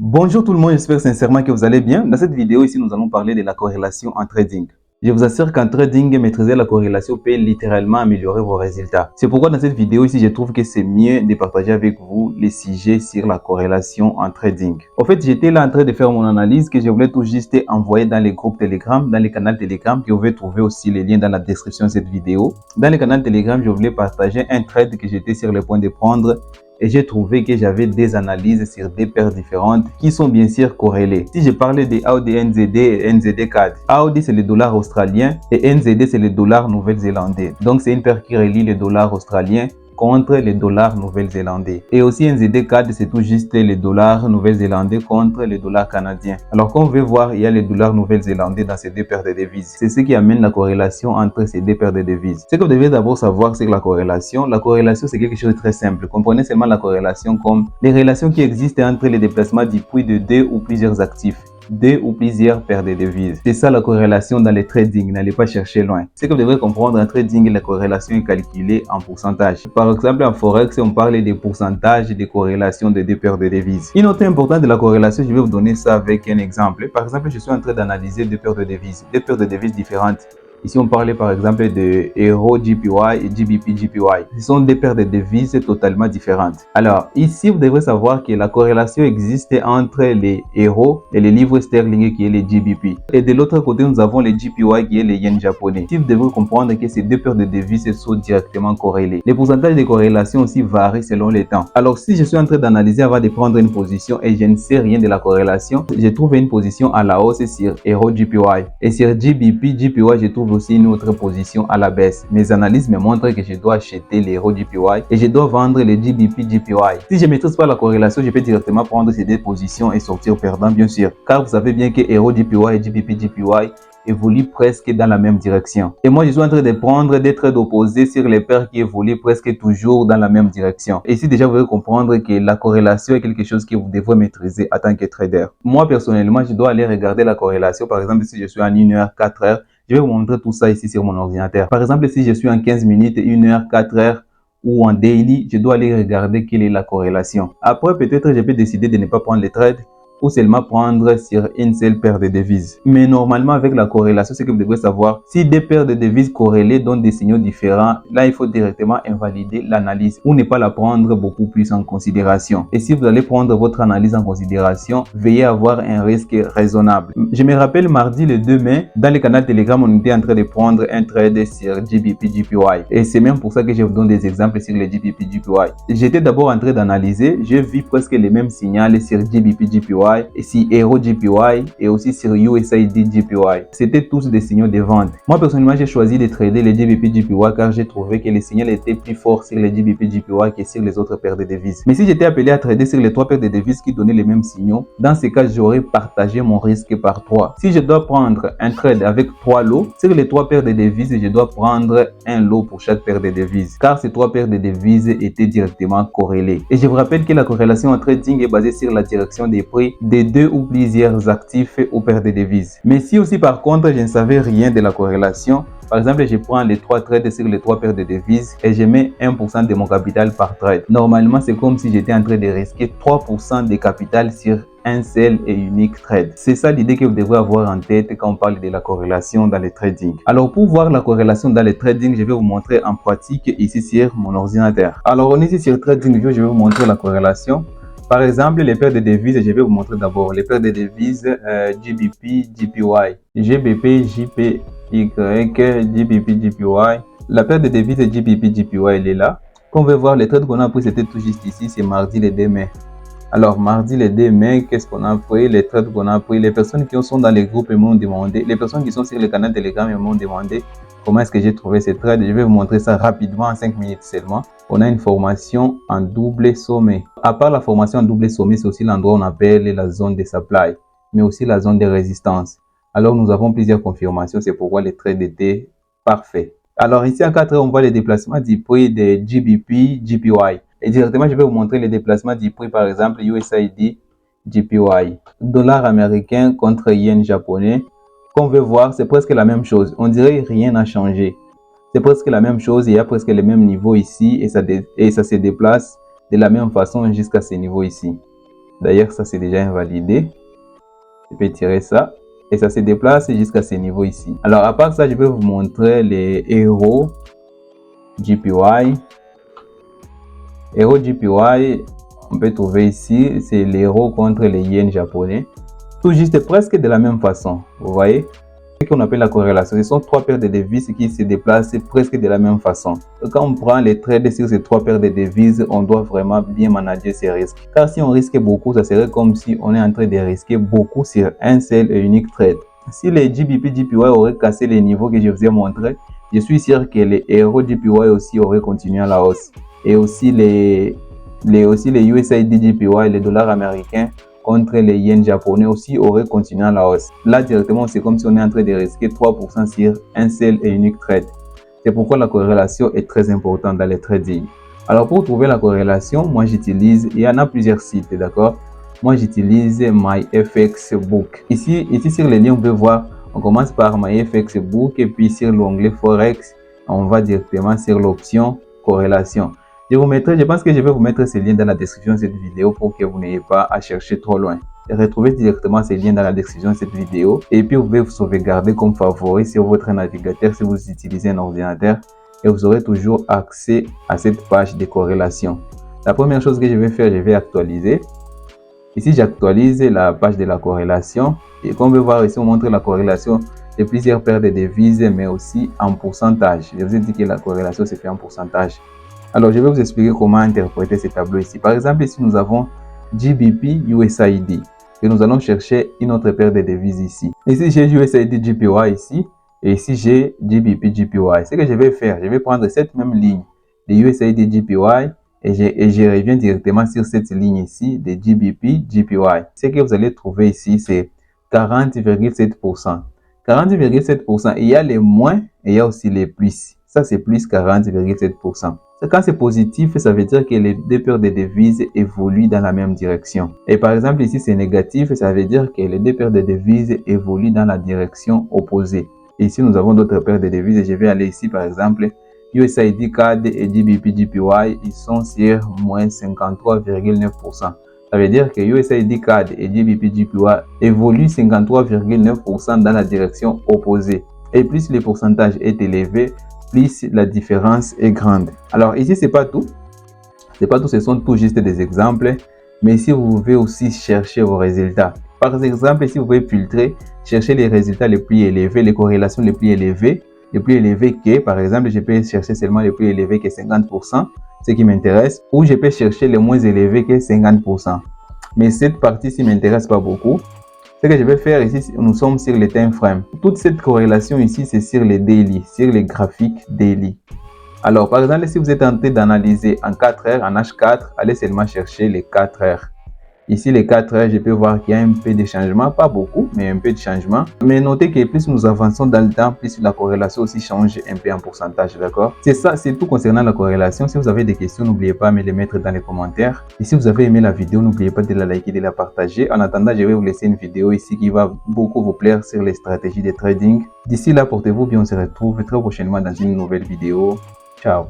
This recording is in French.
Bonjour tout le monde, j'espère sincèrement que vous allez bien. Dans cette vidéo ici, nous allons parler de la corrélation en trading. Je vous assure qu'en trading, maîtriser la corrélation peut littéralement améliorer vos résultats. C'est pourquoi dans cette vidéo ici, je trouve que c'est mieux de partager avec vous les sujets sur la corrélation en trading. En fait, j'étais là en train de faire mon analyse que je voulais tout juste envoyer dans les groupes Telegram, dans les canaux Telegram, que vous pouvez trouver aussi les liens dans la description de cette vidéo. Dans les canaux Telegram, je voulais partager un trade que j'étais sur le point de prendre. Et j'ai trouvé que j'avais des analyses sur des paires différentes qui sont bien sûr corrélées. Si je parlais de AUD NZD et NZD CAD, AUD c'est le dollar australien et NZD c'est le dollar nouvelle-zélandais. Donc c'est une paire qui relie le dollar australien contre les dollars nouvelle-zélandais. Et aussi NZD CAD, c'est tout juste les dollars nouvelle-zélandais contre les dollars canadiens. Alors comme vous pouvez voir, il y a les dollars nouvelle-zélandais dans ces deux paires de devises. C'est ce qui amène la corrélation entre ces deux paires de devises. Ce que vous devez d'abord savoir, c'est que la corrélation, c'est quelque chose de très simple. Comprenez seulement la corrélation comme les relations qui existent entre les déplacements du prix de deux ou plusieurs actifs, deux ou plusieurs paires de devises. C'est ça la corrélation dans le trading, n'allez pas chercher loin. Ce que vous devrez comprendre en trading, la corrélation est calculée en pourcentage. Par exemple, en Forex, on parle des pourcentages de corrélation de deux paires de devises. Une autre importance de la corrélation, je vais vous donner ça avec un exemple. Par exemple, je suis en train d'analyser deux paires de devises différentes. Ici, on parlait par exemple de Euro JPY et GBP JPY. Ce sont des paires de devises totalement différentes. Alors, ici, vous devrez savoir que la corrélation existe entre les euros et les livres sterling qui est les GBP. Et de l'autre côté, nous avons les JPY qui est les yens japonais. Ici, vous devrez comprendre que ces deux paires de devises sont directement corrélées. Les pourcentages de corrélation aussi varient selon les temps. Alors, si je suis en train d'analyser avant de prendre une position et je ne sais rien de la corrélation, je trouve une position à la hausse sur Euro JPY. Et sur GBP JPY, je trouve aussi une autre position à la baisse. Mes analyses me montrent que je dois acheter l'Euro JPY et je dois vendre les GBP JPY. Si je ne maîtrise pas la corrélation, je peux directement prendre ces deux positions et sortir perdant, bien sûr. Car vous savez bien que Euro JPY et GBP JPY évoluent presque dans la même direction. Et moi, je suis en train de prendre des trades opposés sur les paires qui évoluent presque toujours dans la même direction. Et ici, déjà, vous devez comprendre que la corrélation est quelque chose que vous devrez maîtriser en tant que trader. Moi, personnellement, je dois aller regarder la corrélation. Par exemple, si je suis en 1 heure, 4 heures, je vais vous montrer tout ça ici sur mon ordinateur. Par exemple, si je suis en 15 minutes, 1 heure, 4 heures ou en daily, je dois aller regarder quelle est la corrélation. Après, peut-être, je peux décider de ne pas prendre les trades ou seulement prendre sur une seule paire de devises. Mais normalement, avec la corrélation, c'est que vous devrez savoir si deux paires de devises corrélées donnent des signaux différents. Là, il faut directement invalider l'analyse ou ne pas la prendre beaucoup plus en considération. Et si vous allez prendre votre analyse en considération, veillez à avoir un risque raisonnable. Je me rappelle mardi le 2 mai, dans le canal Telegram, on était en train de prendre un trade sur GBP JPY. Et c'est même pour ça que je vous donne des exemples sur les GBP JPY. J'étais d'abord en train d'analyser, j'ai vu presque les mêmes signaux sur GBP JPY et si Euro JPY et aussi sur USD JPY. C'était tous des signaux de vente. Moi personnellement, j'ai choisi de trader les GBP JPY car j'ai trouvé que les signaux étaient plus forts sur les GBP JPY que sur les autres paires de devises. Mais si j'étais appelé à trader sur les trois paires de devises qui donnaient les mêmes signaux, dans ce cas, j'aurais partagé mon risque par 3. Si je dois prendre un trade avec 3 lots, sur les 3 paires de devises, je dois prendre un lot pour chaque paire de devises car ces 3 paires de devises étaient directement corrélées. Et je vous rappelle que la corrélation en trading est basée sur la direction des prix des deux ou plusieurs actifs ou paires de devises. Mais si aussi par contre je ne savais rien de la corrélation, par exemple je prends les 3 trades sur les 3 paires de devises et je mets 1% de mon capital par trade. Normalement c'est comme si j'étais en train de risquer 3% de capital sur un seul et unique trade. C'est ça l'idée que vous devrez avoir en tête quand on parle de la corrélation dans le trading. Alors pour voir la corrélation dans le trading, je vais vous montrer en pratique ici sur mon ordinateur. Alors on est ici sur TradingView, je vais vous montrer la corrélation. Par exemple, les paires de devises, je vais vous montrer d'abord les paires de devises GBP, JPY, GBP, JPY, GBP, JPY. La paire de devises GBP, JPY, elle est là. Comme on veut voir, les trades qu'on a pris, c'était tout juste ici, c'est mardi le 2 mai. Alors, mardi le 2 mai, qu'est-ce qu'on a pris? Les trades qu'on a pris, les personnes qui sont dans les groupes m'ont demandé, les personnes qui sont sur le canal Telegram m'ont demandé comment est-ce que j'ai trouvé ces trades. Je vais vous montrer ça rapidement en 5 minutes seulement. On a une formation en double sommet. À part la formation en double sommet, c'est aussi l'endroit où on appelle la zone de supply, mais aussi la zone de résistance. Alors, nous avons plusieurs confirmations, c'est pourquoi les trades étaient parfaits. Alors, ici en 4 heures, on voit les déplacements du prix de GBP, JPY. Et directement, je vais vous montrer les déplacements du prix, par exemple, USD, JPY. Dollar américain contre yen japonais. Comme on veut voir, c'est presque la même chose. On dirait que rien n'a changé. C'est presque la même chose, il y a presque les mêmes niveaux ici et ça se déplace de la même façon jusqu'à ce niveau ici. D'ailleurs, ça c'est déjà invalidé. Je peux tirer ça et ça se déplace jusqu'à ce niveau ici. Alors à part ça, je vais vous montrer les héros JPY. Héros JPY, on peut trouver ici, c'est l'héros contre les yens japonais. Tout juste presque de la même façon, vous voyez. Ce qu'on appelle la corrélation, ce sont trois paires de devises qui se déplacent presque de la même façon. Quand on prend les trades sur ces trois paires de devises, on doit vraiment bien manager ces risques. Car si on risque beaucoup, ça serait comme si on est en train de risquer beaucoup sur un seul et unique trade. Si les GBP JPY auraient cassé les niveaux que je vous ai montrés, je suis sûr que les héros JPY aussi auraient continué à la hausse. Et aussi les USID JPY, les dollars américains, contre les yens japonais aussi auraient continué à la hausse. Là, directement, c'est comme si on est en train de risquer 3% sur un seul et unique trade. C'est pourquoi la corrélation est très importante dans les trading. Alors, pour trouver la corrélation, moi j'utilise, il y en a plusieurs sites, d'accord? Moi j'utilise MyFXBook. Ici sur le lien, vous pouvez voir, on commence par MyFXBook et puis sur l'onglet Forex, on va directement sur l'option corrélation. Je pense que je vais vous mettre ces liens dans la description de cette vidéo pour que vous n'ayez pas à chercher trop loin. Retrouvez directement ces liens dans la description de cette vidéo et puis vous pouvez vous sauvegarder comme favori sur votre navigateur si vous utilisez un ordinateur et vous aurez toujours accès à cette page de corrélation. La première chose que je vais faire, je vais actualiser. Ici, j'actualise la page de la corrélation et comme vous pouvez voir ici, on montre la corrélation de plusieurs paires de devises mais aussi en pourcentage. Je vous ai dit que la corrélation se fait en pourcentage. Alors, je vais vous expliquer comment interpréter ces tableaux ici. Par exemple, ici, nous avons GBP USID et nous allons chercher une autre paire de devises ici. Ici, j'ai USID JPY ici et ici, j'ai GBP JPY. Ce que je vais faire, je vais prendre cette même ligne de USID JPY et je reviens directement sur cette ligne ici de GBP JPY. Ce que vous allez trouver ici, c'est 40,7%. 40,7%. Il y a les moins et il y a aussi les plus. Ça, c'est plus 40,7%. Quand c'est positif, ça veut dire que les deux paires de devises évoluent dans la même direction. Et par exemple, ici, c'est négatif, ça veut dire que les deux paires de devises évoluent dans la direction opposée. Et ici, nous avons d'autres paires de devises. Je vais aller ici, par exemple, USID CAD et GBP JPY, ils sont sur moins 53,9%. Ça veut dire que USID CAD et GBP JPY évoluent 53,9% dans la direction opposée. Et plus le pourcentage est élevé, plus la différence est grande. Alors ici, c'est pas tout. C'est pas tout, ce sont tout juste des exemples. Mais ici, vous pouvez aussi chercher vos résultats. Par exemple, ici, vous pouvez filtrer, chercher les résultats les plus élevés, les corrélations les plus élevées que, par exemple, je peux chercher seulement les plus élevés que 50%, ce qui m'intéresse, ou je peux chercher les moins élevés que 50%. Mais cette partie-ci ne m'intéresse pas beaucoup. Ce que je vais faire ici, nous sommes sur le time frame. Toute cette corrélation ici, c'est sur les daily, sur les graphiques daily. Alors, par exemple, si vous êtes en train d'analyser en 4 heures, en H4, allez seulement chercher les 4 heures. Ici, les 4 heures, je peux voir qu'il y a un peu de changement, pas beaucoup, mais un peu de changement. Mais notez que plus nous avançons dans le temps, plus la corrélation aussi change un peu en pourcentage, d'accord? C'est ça, c'est tout concernant la corrélation. Si vous avez des questions, n'oubliez pas de les mettre dans les commentaires. Et si vous avez aimé la vidéo, n'oubliez pas de la liker, de la partager. En attendant, je vais vous laisser une vidéo ici qui va beaucoup vous plaire sur les stratégies de trading. D'ici là, portez-vous bien, on se retrouve très prochainement dans une nouvelle vidéo. Ciao!